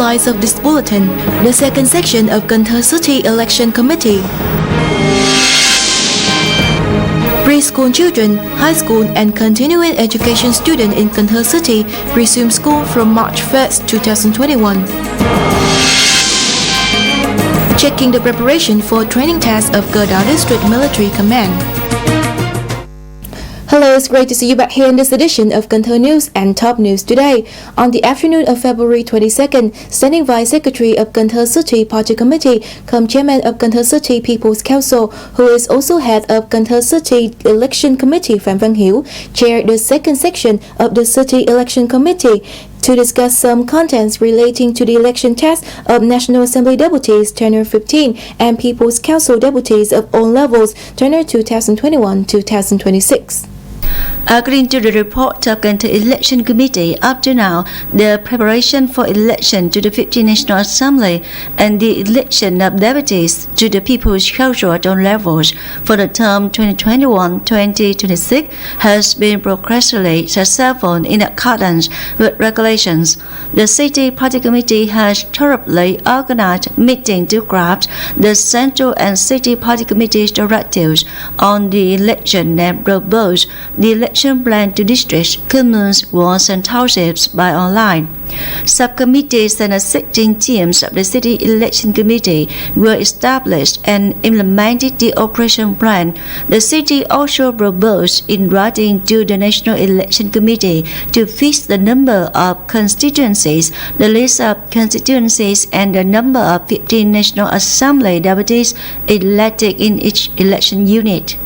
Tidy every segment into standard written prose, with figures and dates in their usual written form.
headlines of this bulletin, the second section of Cần Thơ City Election Committee. Preschool children, high school and continuing education students in Cần Thơ City resume school from March 1st, 2021. Checking the preparation for training test of Cần Thơ District Military Command. Hello, it's great to see you back here in this edition of Cần Thơ News and Top News Today. On the afternoon of February 22nd, Standing Vice Secretary of Cần Thơ City Party Committee, come Chairman of Cần Thơ City People's Council, who is also head of Cần Thơ City Election Committee, Phạm Văn Hiếu, chaired the second section of the City Election Committee to discuss some contents relating to the election test of National Assembly deputies tenure 15 and People's Council deputies of all levels tenure 2021-2026. According to the report of Cần Thơ Election Committee, up to now, the preparation for election to the 15th National Assembly and the election of deputies to the People's Council at all levels for the term 2021-2026 has been progressively successful in accordance with regulations. The City Party Committee has thoroughly organized meetings to grasp the Central and City Party Committee's directives on the election and propose the election plan to districts, communes, wards and townships by online. Subcommittees and assisting teams of the City Election Committee were established and implemented the operation plan. The city also proposed in writing to the National Election Committee to fix the number of constituencies, the list of constituencies and the number of 15 National Assembly deputies elected in each election unit.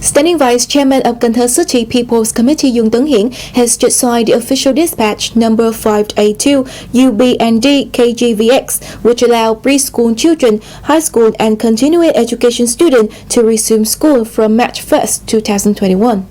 Standing Vice Chairman of Cần Thơ City People's Committee Dương Tấn Hiển has just signed the official dispatch number 582 UBND KGVX, which allow preschool children, high school and continuing education students to resume school from March 1st, 2021.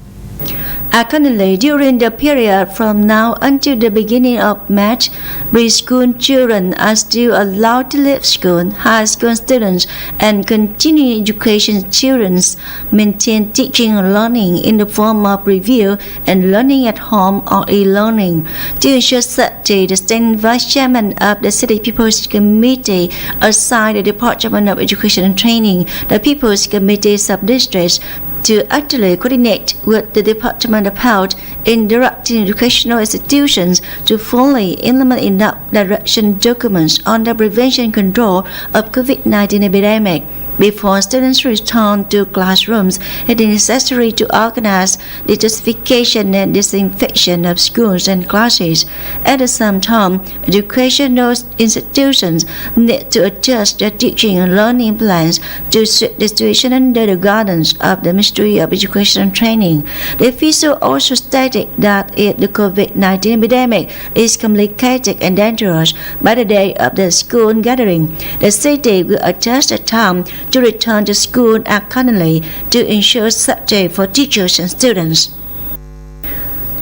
Accordingly, during the period from now until the beginning of March, preschool children are still allowed to leave school. High school students and continuing education students maintain teaching and learning in the form of review and learning at home or e-learning. To ensure safety, the Standing Vice Chairman of the City People's Committee assigned the Department of Education and Training, the People's Committee sub-districts, to actively coordinate with the Department of Health in directing educational institutions to fully implement enough direction documents on the prevention control of COVID-19 epidemic. Before students return to classrooms, it is necessary to organize the detoxification and disinfection of schools and classes. At the same time, educational institutions need to adjust their teaching and learning plans to suit the situation under the guidance of the Ministry of Education and Training. The official also stated that if the COVID-19 epidemic is complicated and dangerous by the day of the school gathering, the city will adjust the time to return to school accordingly to ensure safety for teachers and students.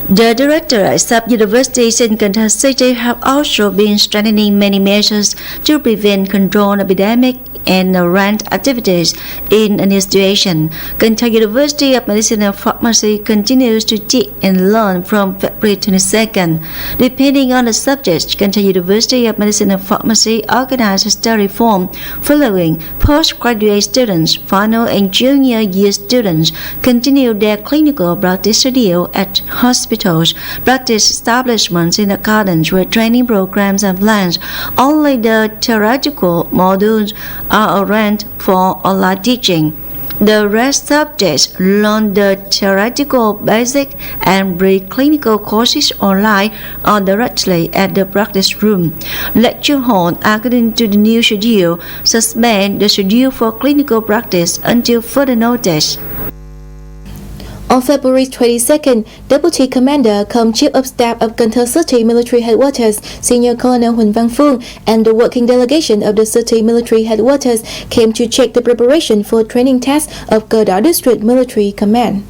The directors of universities in Cần Thơ City have also been strengthening many measures to prevent, control epidemic and rent activities in a new situation. Cần Thơ University of Medicine and Pharmacy continues to teach and learn from February 22nd. Depending on the subject, Cần Thơ University of Medicine and Pharmacy organized a study form following postgraduate students, final and junior year students continue their clinical practice studio at hospitals, practice establishments in accordance with training programs and plans. Only the theoretical modules are arranged for online teaching. The rest subjects learn the theoretical, basic, and preclinical courses online or directly at the practice room. Lecture hall, according to the new schedule, suspend the schedule for clinical practice until further notice. On February 22nd, Deputy Commander cum Chief of Staff of Cần Thơ City Military Headquarters, Senior Colonel Huỳnh Văn Phương, and the working delegation of the City Military Headquarters came to check the preparation for training tests of Cần Thơ District Military Command.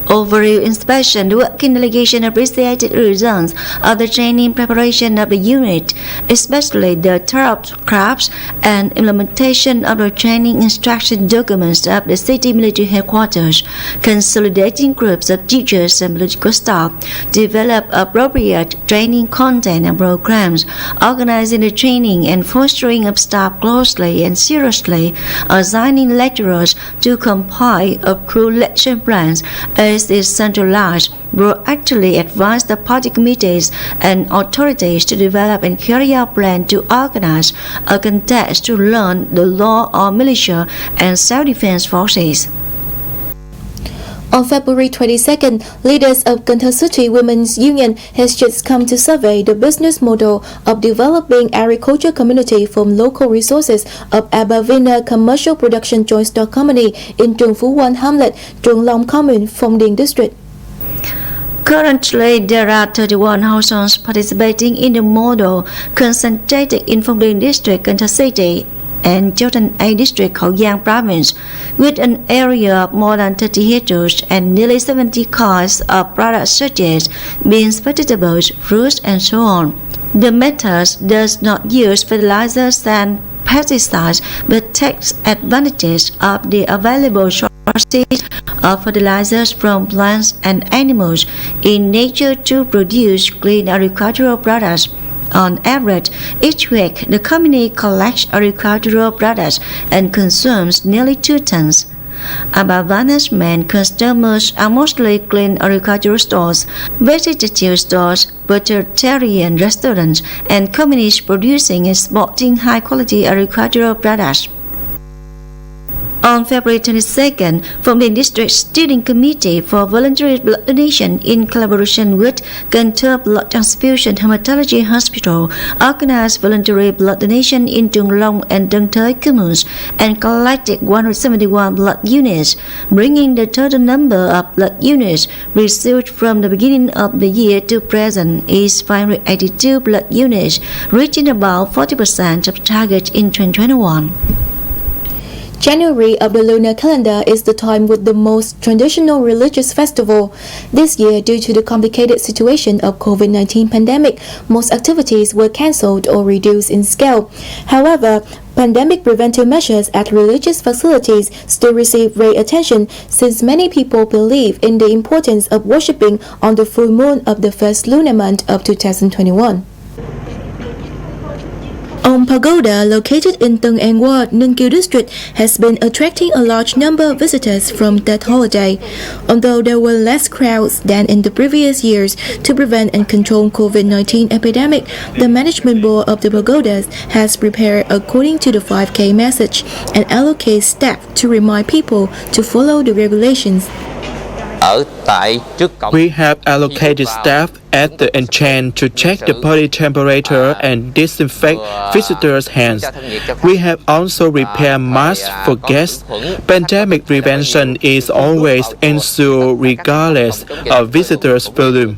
Overall inspection, the working delegation appreciated the results of the training preparation of the unit, especially the thorough crafts and implementation of the training instruction documents of the city military headquarters, consolidating groups of teachers and political staff, develop appropriate training content and programs, organizing the training and fostering of staff closely and seriously, assigning lecturers to compile approved lesson plans as is centralized, proactively advise the party committees and authorities to develop and carry out plans to organize a contest to learn the law of militia and self-defense forces. On February 22nd, leaders of Cần Thơ City Women's Union has just come to survey the business model of developing agriculture community from local resources of Abavina Commercial Production Joint Stock Company in Trường Phú One Hamlet, Trường Long Commune, Phong Điền District. Currently, there are 31 households participating in the model concentrated in Phong Điền District, Cần Thơ City, and Chiltern A District, Hậu Giang Province, with an area of more than 30 hectares and nearly 70 kinds of products such as beans, vegetables, fruits, and so on. The method does not use fertilizers and pesticides, but takes advantage of the available sources of fertilizers from plants and animals in nature to produce clean agricultural products. On average, each week, the company collects agricultural products and consumes nearly 2 tons. Abavana's main customers are mostly clean agricultural stores, vegetable stores, vegetarian restaurants, and companies producing and exporting high-quality agricultural products. On February 22nd, from the District Steering Committee for Voluntary Blood Donation in collaboration with Cần Thơ Blood Transfusion Hematology Hospital organized voluntary blood donation in Trường Long and Tân Thới communes and collected 171 blood units, bringing the total number of blood units received from the beginning of the year to present is 582 blood units, reaching about 40% of the target in 2021. January of the lunar calendar is the time with the most traditional religious festival. This year, due to the complicated situation of COVID-19 pandemic, most activities were cancelled or reduced in scale. However, pandemic preventive measures at religious facilities still receive great attention since many people believe in the importance of worshipping on the full moon of the first lunar month of 2021. Pagoda, located in Tân An Ward, Ninh Kiều District, has been attracting a large number of visitors from that holiday. Although there were less crowds than in the previous years to prevent and control COVID-19 epidemic, the management board of the pagodas has prepared according to the 5K message and allocates staff to remind people to follow the regulations. We have allocated staff at the entrance to check the body temperature and disinfect visitors' hands. We have also prepared masks for guests. Pandemic prevention is always ensured regardless of visitors' volume.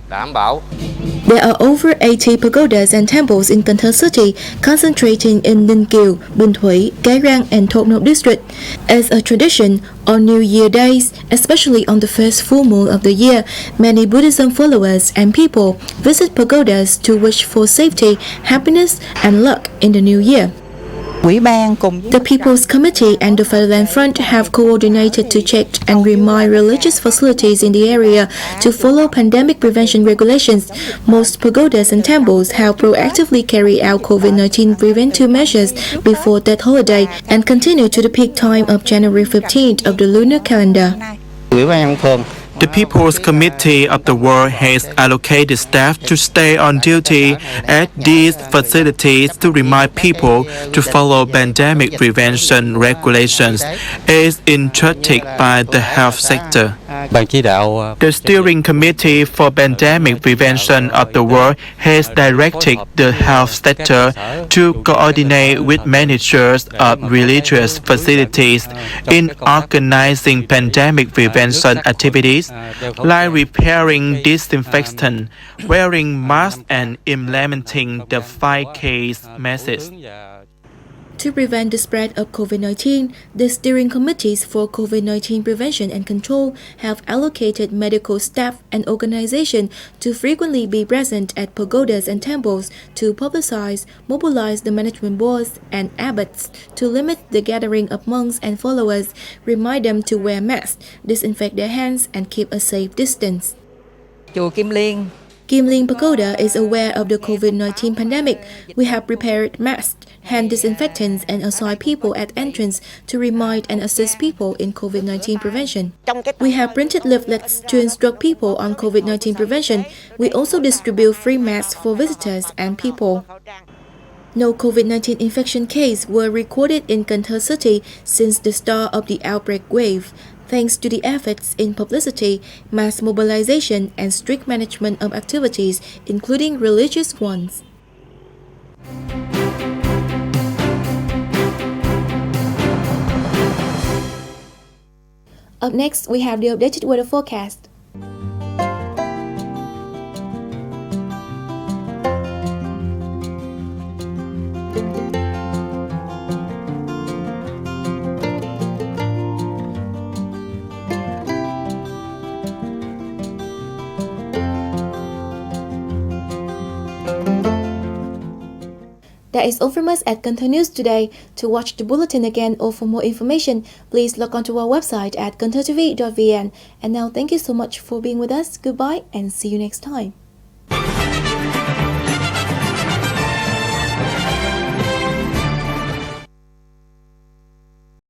There are over 80 pagodas and temples in Cần Thơ City, concentrating in Ninh Kiều, Bình Thủy, Cái Răng, and Thốt Nốt District. As a tradition, on New Year days, especially on the first full moon of the year, many Buddhism followers and people visit pagodas to wish for safety, happiness, and luck in the new year. The People's Committee and the Fatherland Front have coordinated to check and remind religious facilities in the area to follow pandemic prevention regulations. Most pagodas and temples have proactively carried out COVID-19 preventive measures before that holiday and continue to the peak time of January 15th of the lunar calendar. The People's Committee of the World has allocated staff to stay on duty at these facilities to remind people to follow pandemic prevention regulations as instructed by the health sector. The Steering Committee for Pandemic Prevention of the World has directed the health sector to coordinate with managers of religious facilities in organizing pandemic prevention activities like repairing disinfectant, wearing masks, and implementing the 5K message. To prevent the spread of COVID-19, the steering committees for COVID-19 prevention and control have allocated medical staff and organization to frequently be present at pagodas and temples to publicize, mobilize the management boards and abbots to limit the gathering of monks and followers, remind them to wear masks, disinfect their hands, and keep a safe distance. Chùa Kim Liên. Kim Ling Pagoda is aware of the COVID-19 pandemic. We have prepared masks, hand disinfectants, and assigned people at entrance to remind and assist people in COVID-19 prevention. We have printed leaflets to instruct people on COVID-19 prevention. We also distribute free masks for visitors and people. No COVID-19 infection cases were recorded in Cần Thơ city since the start of the outbreak wave, thanks to the efforts in publicity, mass mobilization, and strict management of activities, including religious ones. Up next, we have the updated weather forecast. That is all from us at Cần Thơ News today. To watch the bulletin again or for more information, please log on to our website at canthtv.vn. And now, thank you so much for being with us. Goodbye and see you next time.